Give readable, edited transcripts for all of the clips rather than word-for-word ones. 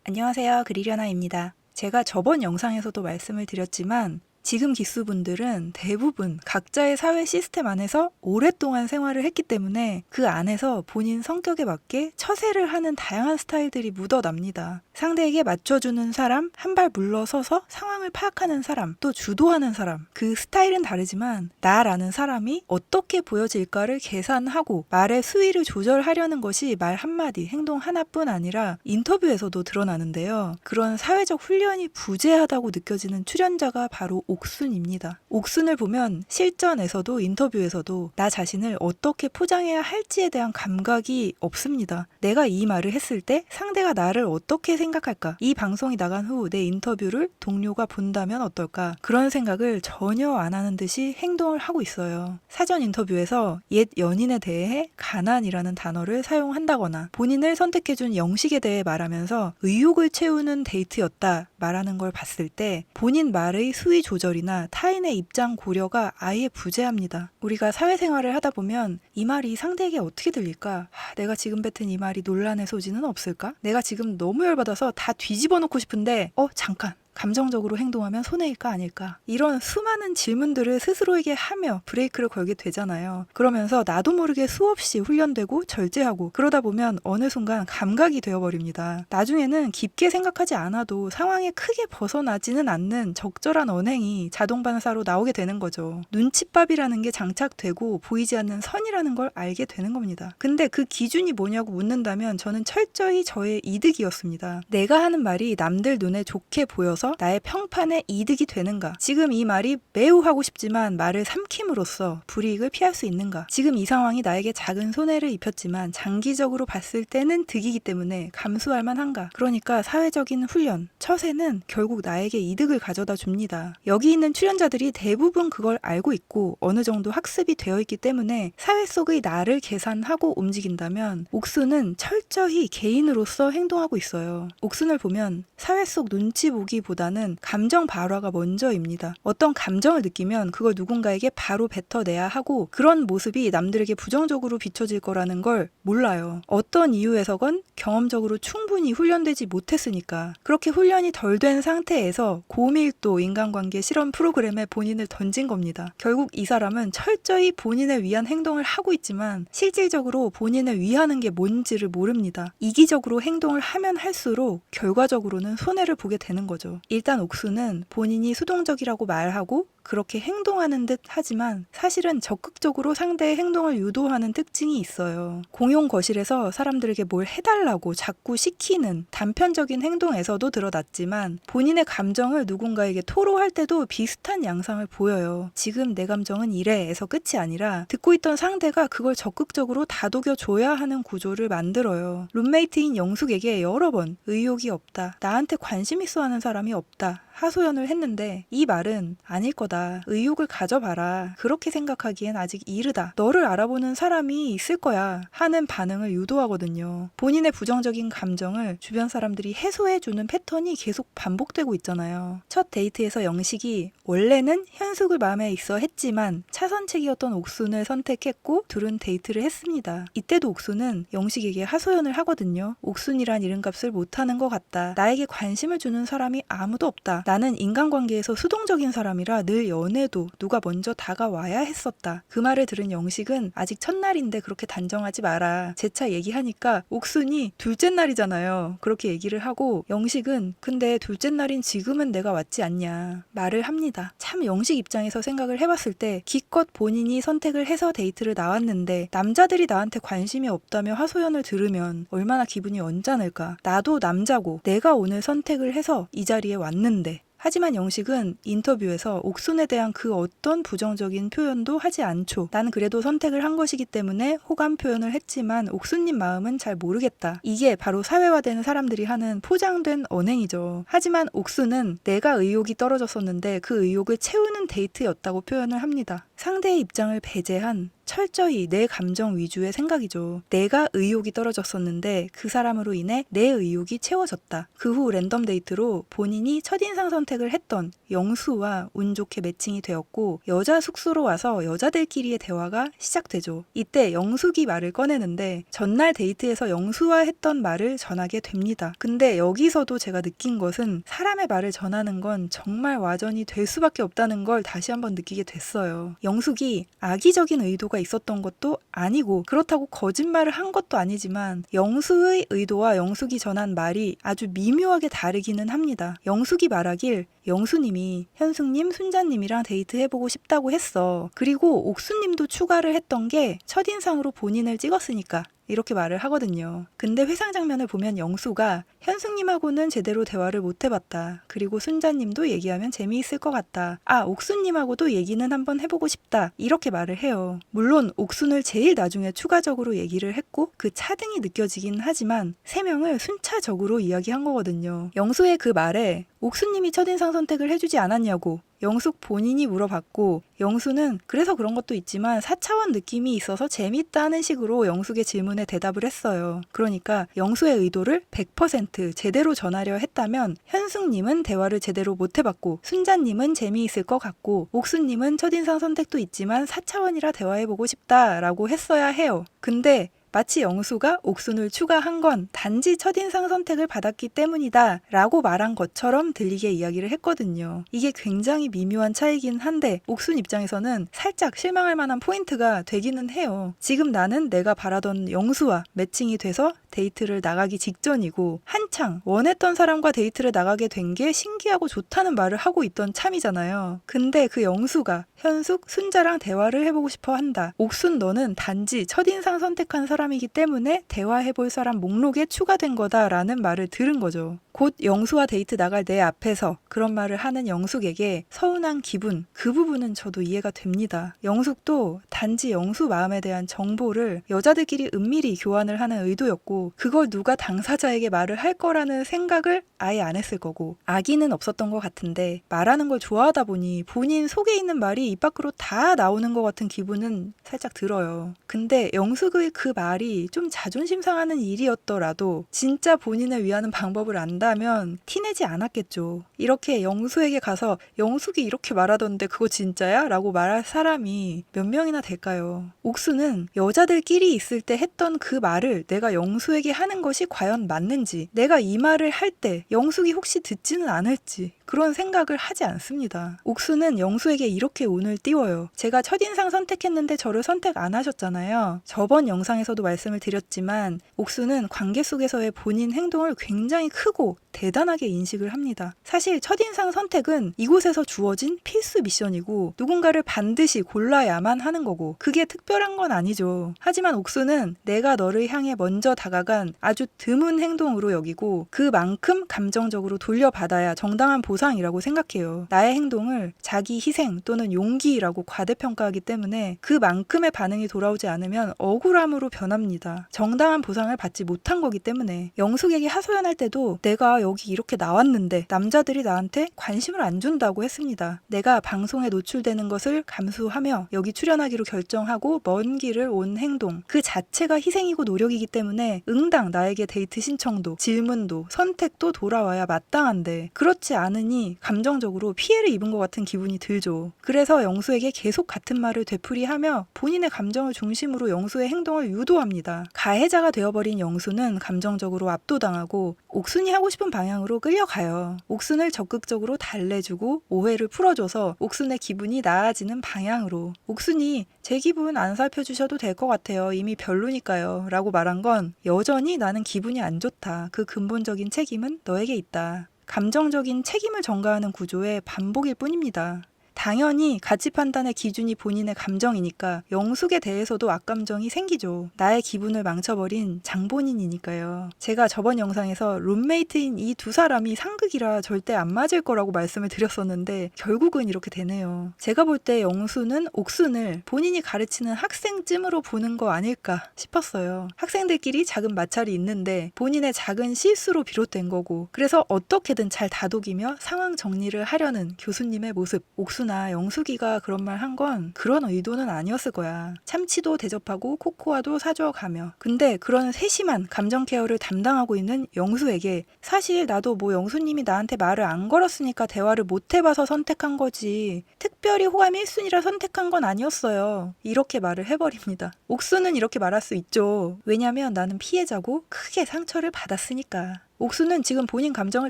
안녕하세요. 그리려나입니다. 제가 저번 영상에서도 말씀을 드렸지만 지금 기수분들은 대부분 각자의 사회 시스템 안에서 오랫동안 생활을 했기 때문에 그 안에서 본인 성격에 맞게 처세를 하는 다양한 스타일들이 묻어납니다. 상대에게 맞춰주는 사람, 한 발 물러서서 상황을 파악하는 사람, 또 주도하는 사람. 그 스타일은 다르지만 나라는 사람이 어떻게 보여질까를 계산하고 말의 수위를 조절하려는 것이 말 한마디, 행동 하나뿐 아니라 인터뷰에서도 드러나는데요. 그런 사회적 훈련이 부재하다고 느껴지는 출연자가 바로 옥순입니다. 옥순을 보면 실전에서도 인터뷰에서도 나 자신을 어떻게 포장해야 할지에 대한 감각이 없습니다. 내가 이 말을 했을 때 상대가 나를 어떻게 생각할까? 이 방송이 나간 후 내 인터뷰를 동료가 본다면 어떨까? 그런 생각을 전혀 안 하는 듯이 행동을 하고 있어요. 사전 인터뷰에서 옛 연인에 대해 가난이라는 단어를 사용한다거나 본인을 선택해준 영식에 대해 말하면서 의욕을 채우는 데이트였다 말하는 걸 봤을 때 본인 말의 수위 조절이나 타인의 입장 고려가 아예 부재합니다. 우리가 사회생활을 하다 보면 이 말이 상대에게 어떻게 들릴까? 내가 지금 뱉은 이 말이 논란의 소지는 없을까? 내가 지금 너무 열받아서 다 뒤집어 놓고 싶은데 잠깐! 감정적으로 행동하면 손해일까 아닐까? 이런 수많은 질문들을 스스로에게 하며 브레이크를 걸게 되잖아요. 그러면서 나도 모르게 수없이 훈련되고 절제하고 그러다 보면 어느 순간 감각이 되어버립니다. 나중에는 깊게 생각하지 않아도 상황에 크게 벗어나지는 않는 적절한 언행이 자동 반사로 나오게 되는 거죠. 눈칫밥이라는 게 장착되고 보이지 않는 선이라는 걸 알게 되는 겁니다. 근데 그 기준이 뭐냐고 묻는다면 저는 철저히 저의 이득이었습니다. 내가 하는 말이 남들 눈에 좋게 보여서 나의 평판에 이득이 되는가? 지금 이 말이 매우 하고 싶지만 말을 삼킴으로써 불이익을 피할 수 있는가? 지금 이 상황이 나에게 작은 손해를 입혔지만 장기적으로 봤을 때는 득이기 때문에 감수할 만한가? 그러니까 사회적인 훈련, 처세는 결국 나에게 이득을 가져다 줍니다. 여기 있는 출연자들이 대부분 그걸 알고 있고 어느 정도 학습이 되어 있기 때문에 사회 속의 나를 계산하고 움직인다면 옥순은 철저히 개인으로서 행동하고 있어요. 옥순을 보면 사회 속 눈치 보기보다는 감정 발화가 먼저입니다. 어떤 감정을 느끼면 그걸 누군가에게 바로 뱉어내야 하고 그런 모습이 남들에게 부정적으로 비춰질 거라는 걸 몰라요. 어떤 이유에서건 경험적으로 충분히 훈련되지 못했으니까 그렇게 훈련이 덜 된 상태에서 고밀도 인간관계 실험 프로그램에 본인을 던진 겁니다. 결국 이 사람은 철저히 본인을 위한 행동을 하고 있지만 실질적으로 본인을 위하는 게 뭔지를 모릅니다. 이기적으로 행동을 하면 할수록 결과적으로는 손해를 보게 되는 거죠. 일단 옥수는 본인이 수동적이라고 말하고 그렇게 행동하는 듯 하지만 사실은 적극적으로 상대의 행동을 유도하는 특징이 있어요. 공용 거실에서 사람들에게 뭘 해달라고 자꾸 시키는 단편적인 행동에서도 드러났지만 본인의 감정을 누군가에게 토로할 때도 비슷한 양상을 보여요. 지금 내 감정은 이래에서 끝이 아니라 듣고 있던 상대가 그걸 적극적으로 다독여줘야 하는 구조를 만들어요. 룸메이트인 영숙에게 여러 번 의욕이 없다, 나한테 관심 있어 하는 사람이 없다 하소연을 했는데 이 말은 아닐 거다. 의욕을 가져봐라. 그렇게 생각하기엔 아직 이르다. 너를 알아보는 사람이 있을 거야. 하는 반응을 유도하거든요. 본인의 부정적인 감정을 주변 사람들이 해소해주는 패턴이 계속 반복되고 있잖아요. 첫 데이트에서 영식이 원래는 현숙을 마음에 있어 했지만 차선책이었던 옥순을 선택했고 둘은 데이트를 했습니다. 이때도 옥순은 영식에게 하소연을 하거든요. 옥순이란 이름값을 못하는 것 같다. 나에게 관심을 주는 사람이 아무도 없다. 나는 인간관계에서 수동적인 사람이라 늘 연애도 누가 먼저 다가와야 했었다. 그 말을 들은 영식은 아직 첫날인데 그렇게 단정하지 마라. 재차 얘기하니까 옥순이 둘째 날이잖아요. 그렇게 얘기를 하고 영식은 근데 둘째 날인 지금은 내가 왔지 않냐 말을 합니다. 참 영식 입장에서 생각을 해봤을 때 기껏 본인이 선택을 해서 데이트를 나왔는데 남자들이 나한테 관심이 없다며 하소연을 들으면 얼마나 기분이 언짢을까. 나도 남자고 내가 오늘 선택을 해서 이 자리에 왔는데 하지만 영식은 인터뷰에서 옥순에 대한 그 어떤 부정적인 표현도 하지 않죠. 나는 그래도 선택을 한 것이기 때문에 호감 표현을 했지만 옥순님 마음은 잘 모르겠다. 이게 바로 사회화되는 사람들이 하는 포장된 언행이죠. 하지만 옥순은 내가 의욕이 떨어졌었는데 그 의욕을 채우는 데이트였다고 표현을 합니다. 상대의 입장을 배제한 철저히 내 감정 위주의 생각이죠. 내가 의욕이 떨어졌었는데 그 사람으로 인해 내 의욕이 채워졌다. 그 후 랜덤 데이트로 본인이 첫인상 선택을 했던 영수와 운 좋게 매칭이 되었고 여자 숙소로 와서 여자들끼리의 대화가 시작되죠. 이때 영숙이 말을 꺼내는데 전날 데이트에서 영수와 했던 말을 전하게 됩니다. 근데 여기서도 제가 느낀 것은 사람의 말을 전하는 건 정말 와전이 될 수밖에 없다는 걸 다시 한번 느끼게 됐어요. 영숙이 악의적인 의도가 있었던 것도 아니고 그렇다고 거짓말을 한 것도 아니지만 영수의 의도와 영숙이 전한 말이 아주 미묘하게 다르기는 합니다. 영숙이 말하길 영수님이 현숙님, 순자님이랑 데이트해보고 싶다고 했어. 그리고 옥수님도 추가를 했던 게 첫인상으로 본인을 찍었으니까 이렇게 말을 하거든요. 근데 회상 장면을 보면 영수가 현숙님하고는 제대로 대화를 못 해봤다. 그리고 순자님도 얘기하면 재미있을 것 같다. 아, 옥수님하고도 얘기는 한번 해보고 싶다. 이렇게 말을 해요. 물론 옥순을 제일 나중에 추가적으로 얘기를 했고 그 차등이 느껴지긴 하지만 세 명을 순차적으로 이야기한 거거든요. 영수의 그 말에 옥수님이 첫인상 선택을 해주지 않았냐고 영숙 본인이 물어봤고 영수는 그래서 그런 것도 있지만 4차원 느낌이 있어서 재밌다는 식으로 영숙의 질문에 대답을 했어요. 그러니까 영수의 의도를 100% 제대로 전하려 했다면 현숙님은 대화를 제대로 못 해봤고 순자님은 재미있을 것 같고 옥수님은 첫인상 선택도 있지만 4차원이라 대화해보고 싶다라고 했어야 해요. 근데 마치 영수가 옥순을 추가한 건 단지 첫인상 선택을 받았기 때문이다 라고 말한 것처럼 들리게 이야기를 했거든요. 이게 굉장히 미묘한 차이긴 한데 옥순 입장에서는 살짝 실망할 만한 포인트가 되기는 해요. 지금 나는 내가 바라던 영수와 매칭이 돼서 데이트를 나가기 직전이고 한창 원했던 사람과 데이트를 나가게 된 게 신기하고 좋다는 말을 하고 있던 참이잖아요. 근데 그 영수가 현숙, 순자랑 대화를 해보고 싶어 한다. 옥순 너는 단지 첫인상 선택한 사람이기 때문에 대화해볼 사람 목록에 추가된 거다라는 말을 들은 거죠. 곧 영수와 데이트 나갈 내 앞에서 그런 말을 하는 영숙에게 서운한 기분, 그 부분은 저도 이해가 됩니다. 영숙도 단지 영수 마음에 대한 정보를 여자들끼리 은밀히 교환을 하는 의도였고 그걸 누가 당사자에게 말을 할 거라는 생각을 아예 안 했을 거고 악의는 없었던 것 같은데 말하는 걸 좋아하다 보니 본인 속에 있는 말이 입 밖으로 다 나오는 것 같은 기분은 살짝 들어요. 근데 영숙의 그 말이 좀 자존심 상하는 일이었더라도 진짜 본인을 위하는 방법을 안다면 티내지 않았겠죠. 이렇게 영수에게 가서 영숙이 이렇게 말하던데 그거 진짜야? 라고 말할 사람이 몇 명이나 될까요? 옥수는 여자들끼리 있을 때 했던 그 말을 내가 영수에게 하는 것이 과연 맞는지 내가 이 말을 할 때 영숙이 혹시 듣지는 않을지 그런 생각을 하지 않습니다. 옥수는 영수에게 이렇게 운을 띄워요. 제가 첫인상 선택했는데 저를 선택 안 하셨잖아요. 저번 영상에서도 말씀을 드렸지만 옥수는 관계 속에서의 본인 행동을 굉장히 크고 대단하게 인식을 합니다. 사실 첫인상 선택은 이곳에서 주어진 필수 미션이고 누군가를 반드시 골라야만 하는 거고 그게 특별한 건 아니죠. 하지만 옥수는 내가 너를 향해 먼저 다가간 아주 드문 행동으로 여기고 그만큼 감정적으로 돌려받아야 정당한 보상이라고 생각해요. 나의 행동을 자기 희생 또는 용기라고 과대평가하기 때문에 그만큼의 반응이 돌아오지 않으면 억울함으로 변합니다. 정당한 보상을 받지 못한 거기 때문에 영숙에게 하소연할 때도 내가 여기 이렇게 나왔는데 남자들이 나한테 관심을 안 준다고 했습니다. 내가 방송에 노출되는 것을 감수하며 여기 출연하기로 결정하고 먼 길을 온 행동 그 자체가 희생이고 노력이기 때문에 응당 나에게 데이트 신청도 질문도 선택도 돌아와야 마땅한데 그렇지 않으니 감정적으로 피해를 입은 것 같은 기분이 들죠. 그래서 영수에게 계속 같은 말을 되풀이하며 본인의 감정을 중심으로 영수의 행동을 유도합니다. 가해자가 되어버린 영수는 감정적으로 압도당하고 옥순이 하고 싶은 방향으로 끌려가요. 옥순을 적극적으로 달래주고 오해를 풀어줘서 옥순의 기분이 나아지는 방향으로 옥순이 제 기분 안 살펴주셔도 될 것 같아요. 이미 별로니까요. 라고 말한 건 여전히 나는 기분이 안 좋다. 그 근본적인 책임은 너에게 있다. 감정적인 책임을 전가하는 구조의 반복일 뿐입니다. 당연히 가치 판단의 기준이 본인의 감정이니까 영숙에 대해서도 악감정이 생기죠. 나의 기분을 망쳐버린 장본인이니까요. 제가 저번 영상에서 룸메이트인 이 두 사람이 상극이라 절대 안 맞을 거라고 말씀을 드렸었는데 결국은 이렇게 되네요. 제가 볼 때 영수는 옥순을 본인이 가르치는 학생쯤으로 보는 거 아닐까 싶었어요. 학생들끼리 작은 마찰이 있는데 본인의 작은 실수로 비롯된 거고 그래서 어떻게든 잘 다독이며 상황 정리를 하려는 교수님의 모습 옥순 옥수나 영숙이가 그런 말 한 건 그런 의도는 아니었을 거야. 참치도 대접하고 코코아도 사줘가며. 근데 그런 세심한 감정 케어를 담당하고 있는 영수에게 사실 나도 뭐 영수님이 나한테 말을 안 걸었으니까 대화를 못 해봐서 선택한 거지. 특별히 호감 1순위라 선택한 건 아니었어요. 이렇게 말을 해버립니다. 옥수는 이렇게 말할 수 있죠. 왜냐면 나는 피해자고 크게 상처를 받았으니까. 옥수는 지금 본인 감정을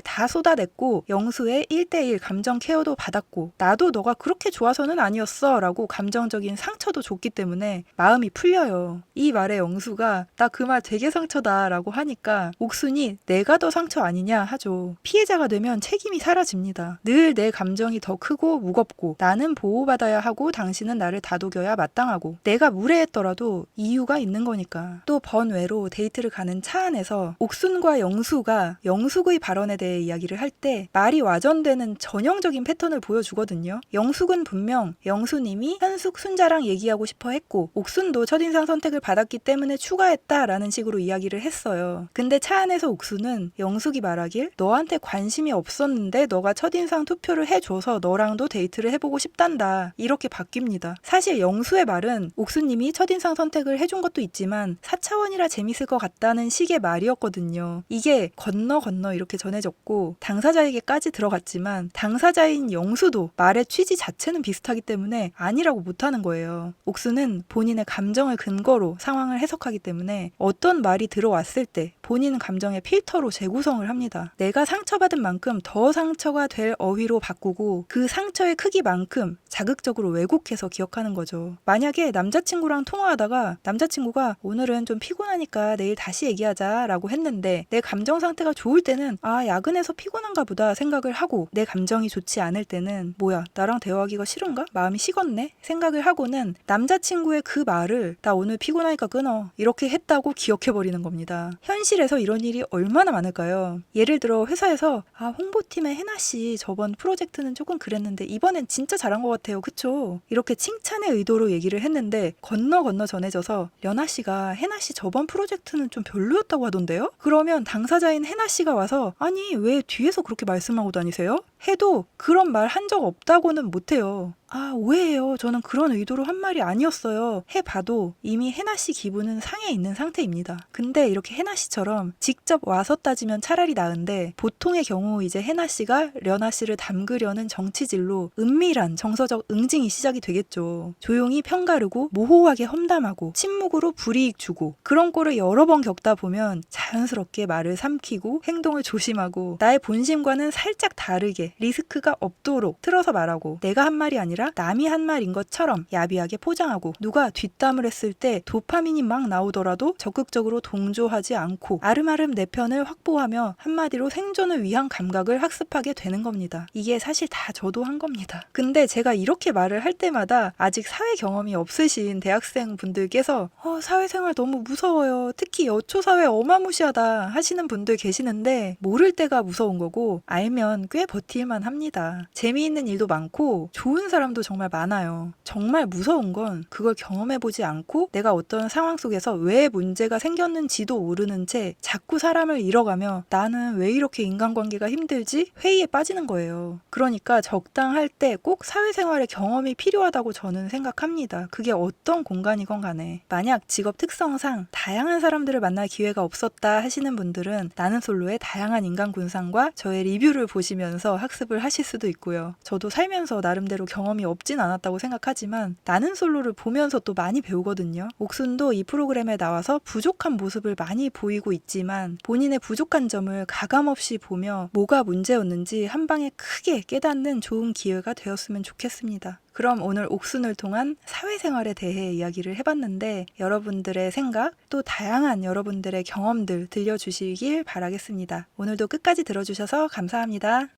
다 쏟아냈고 영수의 1대1 감정 케어도 받았고 나도 너가 그렇게 좋아서는 아니었어 라고 감정적인 상처도 줬기 때문에 마음이 풀려요. 이 말에 영수가 나 그 말 되게 상처다 라고 하니까 옥순이 내가 더 상처 아니냐 하죠. 피해자가 되면 책임이 사라집니다. 늘 내 감정이 더 크고 무겁고 나는 보호받아야 하고 당신은 나를 다독여야 마땅하고 내가 무례했더라도 이유가 있는 거니까. 또 번외로 데이트를 가는 차 안에서 옥순과 영수가 영숙의 발언에 대해 이야기를 할 때 말이 와전되는 전형적인 패턴을 보여주거든요. 영숙은 분명 영수님이 현숙, 순자랑 얘기하고 싶어 했고 옥순도 첫인상 선택을 받았기 때문에 추가했다라는 식으로 이야기를 했어요. 근데 차 안에서 옥순은 영숙이 말하길 너한테 관심이 없었는데 너가 첫인상 투표를 해줘서 너랑도 데이트를 해보고 싶단다. 이렇게 바뀝니다. 사실 영수의 말은 옥순님이 첫인상 선택을 해준 것도 있지만 4차원이라 재밌을 것 같다는 식의 말이었거든요. 이게 건너 이렇게 전해졌고 당사자에게까지 들어갔지만 당사자인 영수도 말의 취지 자체는 비슷하기 때문에 아니라고 못하는 거예요. 옥수는 본인의 감정을 근거로 상황을 해석하기 때문에 어떤 말이 들어왔을 때 본인 감정의 필터로 재구성을 합니다. 내가 상처받은 만큼 더 상처가 될 어휘로 바꾸고 그 상처의 크기만큼 자극적으로 왜곡해서 기억하는 거죠. 만약에 남자친구랑 통화하다가 남자친구가 오늘은 좀 피곤하니까 내일 다시 얘기하자 라고 했는데 내 감정 상태가 좋을 때는 야근해서 피곤한가 보다 생각을 하고 내 감정이 좋지 않을 때는 뭐야 나랑 대화하기가 싫은가? 마음이 식었네? 생각을 하고는 남자친구의 그 말을 나 오늘 피곤하니까 끊어 이렇게 했다고 기억해버리는 겁니다. 현실에서 이런 일이 얼마나 많을까요? 예를 들어 회사에서 홍보팀의 해나씨 저번 프로젝트는 조금 그랬는데 이번엔 진짜 잘한 것 같아요. 그쵸? 이렇게 칭찬의 의도로 얘기를 했는데 건너 전해져서 려나씨가 해나씨 저번 프로젝트는 좀 별로였다고 하던데요? 그러면 당사자인 해나씨가 와서 아니 왜 뒤에서 그렇게 말씀하고 다니세요? 해도 그런 말 한 적 없다고는 못해요. 오해해요. 저는 그런 의도로 한 말이 아니었어요. 해봐도 이미 해나씨 기분은 상해 있는 상태입니다. 근데 이렇게 해나씨처럼 직접 와서 따지면 차라리 나은데 보통의 경우 이제 해나씨가 려나씨를 담그려는 정치질로 은밀한 정서적 응징이 시작이 되겠죠. 조용히 편가르고 모호하게 험담하고 침묵으로 불이익 주고 그런 꼴을 여러 번 겪다 보면 자연스럽게 말을 삼키고 행동을 조심하고 나의 본심과는 살짝 다르게 리스크가 없도록 틀어서 말하고 내가 한 말이 아니라 남이 한 말인 것처럼 야비하게 포장하고 누가 뒷담을 했을 때 도파민이 막 나오더라도 적극적으로 동조하지 않고 아름아름 내 편을 확보하며 한마디로 생존을 위한 감각을 학습하게 되는 겁니다. 이게 사실 다 저도 한 겁니다. 근데 제가 이렇게 말을 할 때마다 아직 사회 경험이 없으신 대학생 분들께서 사회생활 너무 무서워요. 특히 여초사회 어마무시하다 하시는 분들 계시는데 모를 때가 무서운 거고 알면 꽤 버틸만 합니다. 재미있는 일도 많고 좋은 사람도 정말 많아요. 정말 무서운 건 그걸 경험해보지 않고 내가 어떤 상황 속에서 왜 문제가 생겼는지도 모르는 채 자꾸 사람을 잃어가며 나는 왜 이렇게 인간관계가 힘들지? 회의에 빠지는 거예요. 그러니까 적당할 때 꼭 사회생활의 경험이 필요하다고 저는 생각합니다. 그게 어떤 공간이건 간에. 만약 직업 특성상 다양한 사람들을 만날 기회가 없었다 하시는 분들은 나는 솔로의 다양한 인간 군상과 저의 리뷰를 보시면서 학습을 하실 수도 있고요. 저도 살면서 나름대로 경험이 없진 않았다고 생각하지만 나는 솔로를 보면서 또 많이 배우거든요. 옥순도 이 프로그램에 나와서 부족한 모습을 많이 보이고 있지만 본인의 부족한 점을 가감없이 보며 뭐가 문제였는지 한 방에 크게 깨닫는 좋은 기회가 되었으면 좋겠습니다. 그럼 오늘 옥순을 통한 사회생활에 대해 이야기를 해봤는데 여러분들의 생각 또 다양한 여러분들의 경험들 들려주시길 바라겠습니다. 오늘도 끝까지 들어주셔서 감사합니다.